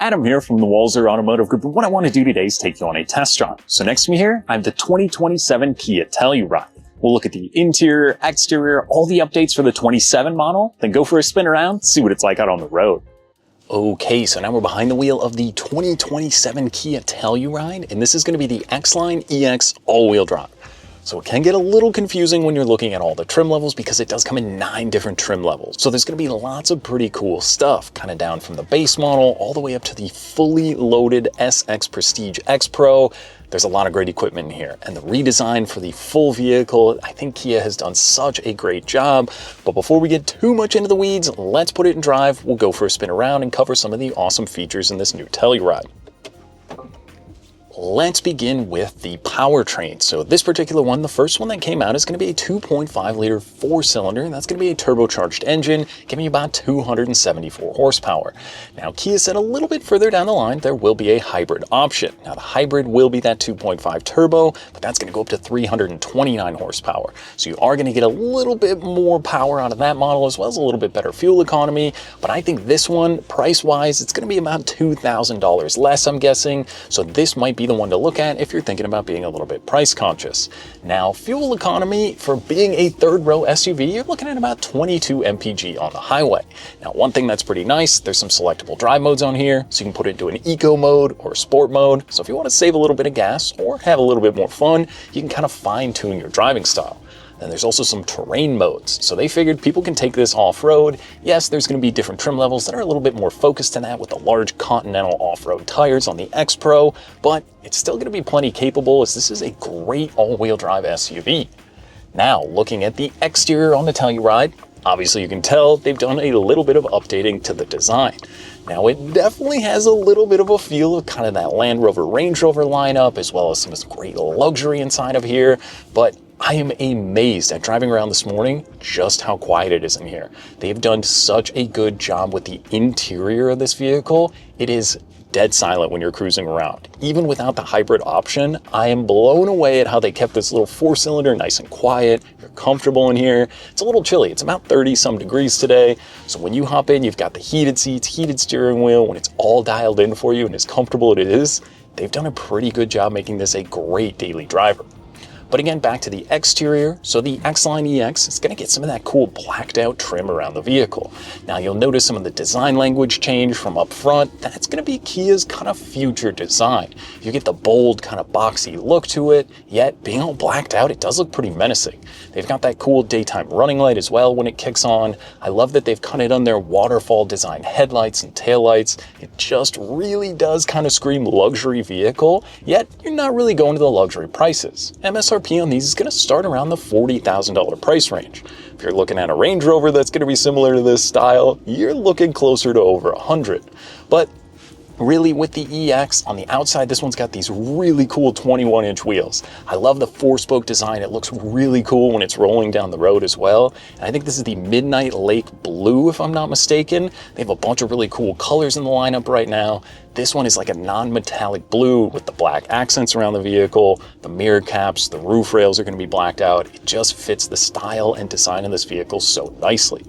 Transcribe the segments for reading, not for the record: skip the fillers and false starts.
Adam here from the Walzer Automotive Group, and what I want to do today is take you on a test drive. So next to me here, I have the 2027 Kia Telluride. We'll look at the interior, exterior, all the updates for the 27 model, then go for a spin around, see what it's like out on the road. Okay, so now we're behind the wheel of the 2027 Kia Telluride, and this is going to be the X-Line EX all-wheel drive. So it can get a little confusing when you're looking at all the trim levels because it does come in 9 different trim levels. So there's going to be lots of pretty cool stuff, kind of down from the base model all the way up to the fully loaded SX Prestige X Pro. There's a lot of great equipment in here, and the redesign for the full vehicle, I think Kia has done such a great job. But before we get too much into the weeds, let's put it in drive. We'll go for a spin around and cover some of the awesome features in this new Telluride. Let's begin with the powertrain. So this particular one, the first one that came out, is going to be a 2.5 liter 4-cylinder. That's going to be a turbocharged engine, giving you about 274 horsepower. Now, Kia said a little bit further down the line, there will be a hybrid option. Now, the hybrid will be that 2.5 turbo, but that's going to go up to 329 horsepower. So you are going to get a little bit more power out of that model, as well as a little bit better fuel economy. But I think this one, price-wise, it's going to be about $2,000 less, I'm guessing. So this might be the one to look at if you're thinking about being a little bit price conscious. Now, fuel economy, for being a third row SUV, you're looking at about 22 mpg on the highway. Now, one thing that's pretty nice, there's some selectable drive modes on here, so you can put it into an eco mode or sport mode. So if you want to save a little bit of gas or have a little bit more fun, you can kind of fine tune your driving style. And there's also some terrain modes. So they figured people can take this off-road. Yes, there's going to be different trim levels that are a little bit more focused to that with the large Continental off-road tires on the X Pro, but it's still going to be plenty capable as this is a great all-wheel drive SUV. Now, looking at the exterior on the Telluride, obviously you can tell they've done a little bit of updating to the design. Now, it definitely has a little bit of a feel of kind of that Land Rover Range Rover lineup, as well as some great luxury inside of here, but I am amazed at driving around this morning just how quiet it is in here. They've done such a good job with the interior of this vehicle. It is dead silent when you're cruising around. Even without the hybrid option, I am blown away at how they kept this little 4-cylinder nice and quiet. You're comfortable in here. It's a little chilly. It's about 30 some degrees today. So when you hop in, you've got the heated seats, heated steering wheel. When it's all dialed in for you and as comfortable as it is, they've done a pretty good job making this a great daily driver. But again, back to the exterior, so the X-Line EX is going to get some of that cool blacked out trim around the vehicle. Now you'll notice some of the design language change from up front. That's going to be Kia's kind of future design. You get the bold kind of boxy look to it, yet being all blacked out, it does look pretty menacing. They've got that cool daytime running light as well when it kicks on. I love that they've kind of done their waterfall design headlights and taillights. It just really does kind of scream luxury vehicle, yet you're not really going to the luxury prices. MSRP on these is going to start around the $40,000 price range. If you're looking at a Range Rover that's going to be similar to this style, you're looking closer to over 100. But really, with the EX on the outside, this one's got these really cool 21-inch wheels. I love the 4-spoke design. It looks really cool when it's rolling down the road as well. And I think this is the Midnight Lake Blue, if I'm not mistaken. They have a bunch of really cool colors in the lineup right now. This one is like a non-metallic blue with the black accents around the vehicle. The mirror caps, the roof rails are going to be blacked out. It just fits the style and design of this vehicle so nicely.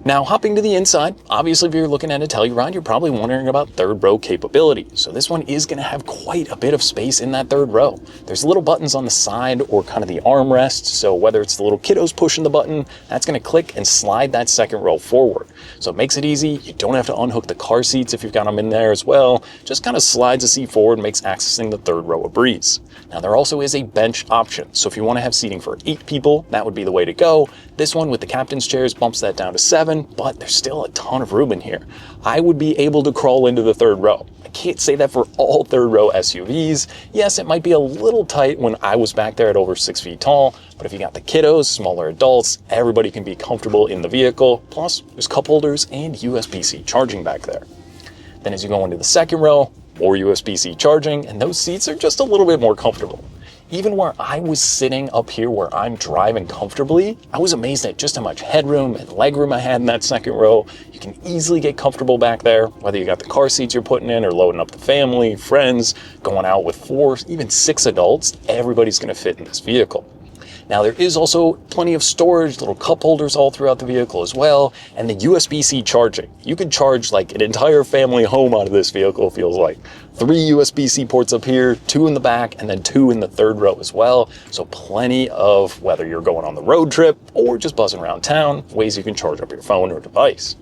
Now, hopping to the inside, obviously if you're looking at a Telluride, you're probably wondering about third row capability. So this one is going to have quite a bit of space in that third row. There's little buttons on the side or kind of the armrest. So whether it's the little kiddos pushing the button, that's going to click and slide that second row forward. So it makes it easy. You don't have to unhook the car seats if you've got them in there as well. Just kind of slides the seat forward and makes accessing the third row a breeze. Now, there also is a bench option. So if you want to have seating for 8 people, that would be the way to go. This one with the captain's chairs bumps that down to 7, but there's still a ton of room in here. I would be able to crawl into the third row. I can't say that for all third row SUVs. Yes, it might be a little tight when I was back there at over 6 feet tall, but if you got the kiddos, smaller adults, everybody can be comfortable in the vehicle. Plus, there's cup holders and USB-C charging back there. Then as you go into the second row, more USB-C charging, and those seats are just a little bit more comfortable. Even where I was sitting up here where I'm driving comfortably, I was amazed at just how much headroom and legroom I had in that second row. You can easily get comfortable back there, whether you got the car seats you're putting in or loading up the family, friends, going out with 4, even 6 adults, everybody's gonna fit in this vehicle. Now there is also plenty of storage, little cup holders all throughout the vehicle as well, and the USB-C charging. You could charge like an entire family home out of this vehicle, it feels like. 3 USB-C ports up here, 2 in the back, and then 2 in the third row as well. So plenty of, whether you're going on the road trip or just buzzing around town, ways you can charge up your phone or device.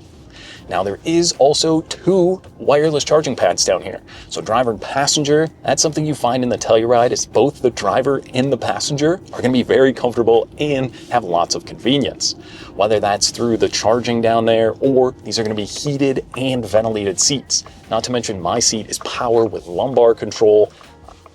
Now there is also 2 wireless charging pads down here. So driver and passenger, that's something you find in the Telluride, is both the driver and the passenger are going to be very comfortable and have lots of convenience. Whether that's through the charging down there, or these are going to be heated and ventilated seats. Not to mention my seat is power with lumbar control.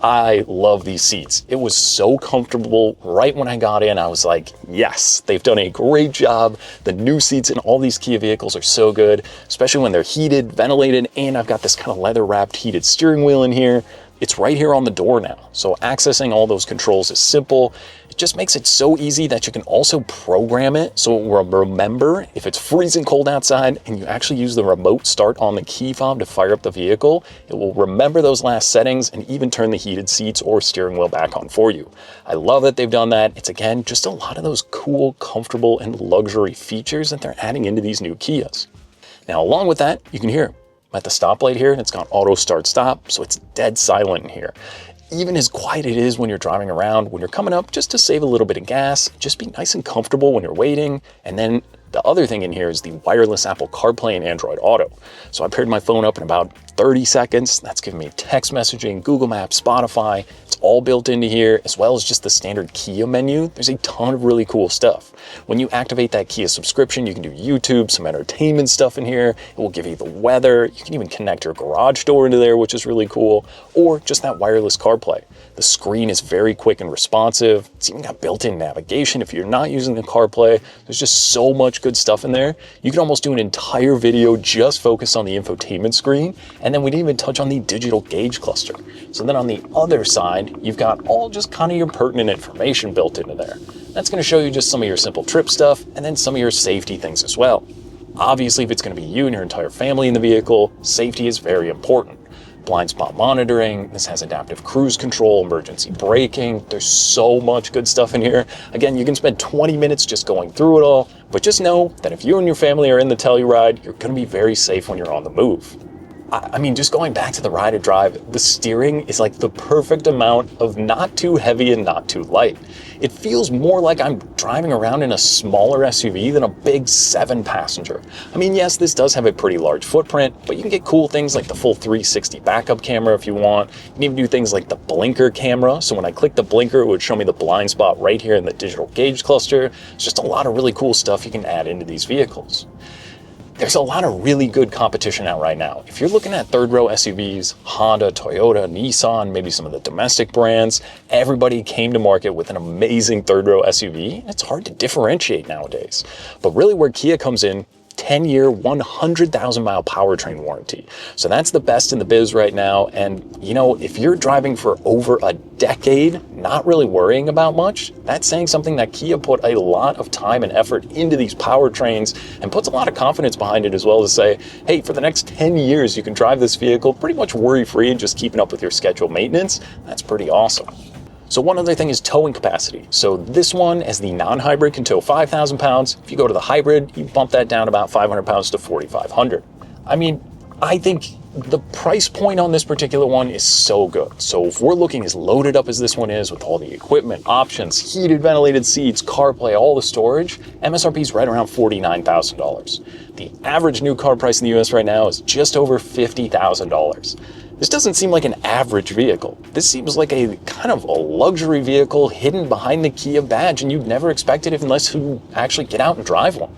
I love these seats. It was so comfortable. Right when I got in, I was like, yes, they've done a great job. The new seats in all these Kia vehicles are so good, especially when they're heated, ventilated, and I've got this kind of leather wrapped heated steering wheel in here. It's right here on the door now. So accessing all those controls is simple. It just makes it so easy that you can also program it so it will remember if it's freezing cold outside and you actually use the remote start on the key fob to fire up the vehicle, it will remember those last settings and even turn the heated seats or steering wheel back on for you. I love that they've done that. It's again, just a lot of those cool, comfortable, and luxury features that they're adding into these new Kias. Now, along with that, you can hear I'm at the stoplight here and it's got auto start stop, so it's dead silent in here. Even as quiet it is when you're driving around, when you're coming up, just to save a little bit of gas, just be nice and comfortable when you're waiting. And then the other thing in here is the wireless Apple CarPlay and Android Auto. So I paired my phone up in about 30 seconds. That's giving me text messaging, Google Maps, Spotify. It's all built into here, as well as just the standard Kia menu. There's a ton of really cool stuff. When you activate that Kia subscription, you can do YouTube, some entertainment stuff in here. It will give you the weather. You can even connect your garage door into there, which is really cool, or just that wireless CarPlay. The screen is very quick and responsive. It's even got built-in navigation. If you're not using the CarPlay, there's just so much good stuff in there. You can almost do an entire video just focused on the infotainment screen, and then we didn't even touch on the digital gauge cluster. So then on the other side, you've got all just kind of your pertinent information built into there. That's going to show you just some of your simple trip stuff, and then some of your safety things as well. Obviously, if it's going to be you and your entire family in the vehicle, safety is very important. Blind spot monitoring, this has adaptive cruise control, emergency braking. There's so much good stuff in here. Again, you can spend 20 minutes just going through it all, but just know that if you and your family are in the Telluride, you're going to be very safe when you're on the move. I mean, just going back to the ride and drive, the steering is like the perfect amount of not too heavy and not too light. It feels more like I'm driving around in a smaller SUV than a big 7-passenger. I mean, yes, this does have a pretty large footprint, but you can get cool things like the full 360 backup camera if you want. You can even do things like the blinker camera. So when I click the blinker, it would show me the blind spot right here in the digital gauge cluster. It's just a lot of really cool stuff you can add into these vehicles. There's a lot of really good competition out right now. If you're looking at third row SUVs, Honda, Toyota, Nissan, maybe some of the domestic brands, everybody came to market with an amazing third row SUV. It's hard to differentiate nowadays. But really where Kia comes in, 10-year, 100,000-mile powertrain warranty. So that's the best in the biz right now. And, you know, if you're driving for over a decade, not really worrying about much, that's saying something that Kia put a lot of time and effort into these powertrains and puts a lot of confidence behind it as well to say, hey, for the next 10 years, you can drive this vehicle pretty much worry-free and just keeping up with your scheduled maintenance. That's pretty awesome. So one other thing is towing capacity. So this one, as the non-hybrid, can tow 5,000 pounds. If you go to the hybrid, you bump that down about 500 pounds to 4,500. I mean, I think the price point on this particular one is so good. So if we're looking as loaded up as this one is with all the equipment, options, heated ventilated seats, CarPlay, all the storage, MSRP is right around $49,000. The average new car price in the US right now is just over $50,000. This doesn't seem like an average vehicle. This seems like a kind of a luxury vehicle hidden behind the Kia badge, and you'd never expect it unless you actually get out and drive one.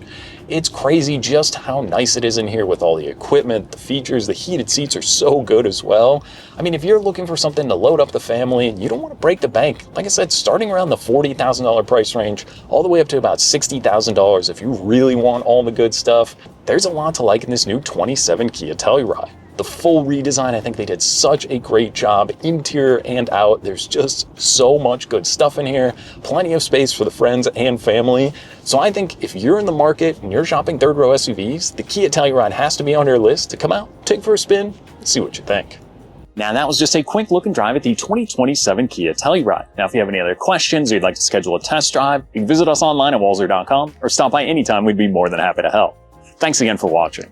It's crazy just how nice it is in here with all the equipment, the features, the heated seats are so good as well. I mean, if you're looking for something to load up the family and you don't want to break the bank, like I said, starting around the $40,000 price range, all the way up to about $60,000 if you really want all the good stuff, there's a lot to like in this new 27 Kia Telluride. The full redesign, I think they did such a great job, interior and out. There's just so much good stuff in here, plenty of space for the friends and family. So I think if you're in the market and you're shopping third row SUVs, the Kia Telluride has to be on your list to come out, take for a spin, and see what you think. Now that was just a quick look and drive at the 2027 Kia Telluride. Now if you have any other questions or you'd like to schedule a test drive, you can visit us online at walzer.com or stop by anytime. We'd be more than happy to help. Thanks again for watching.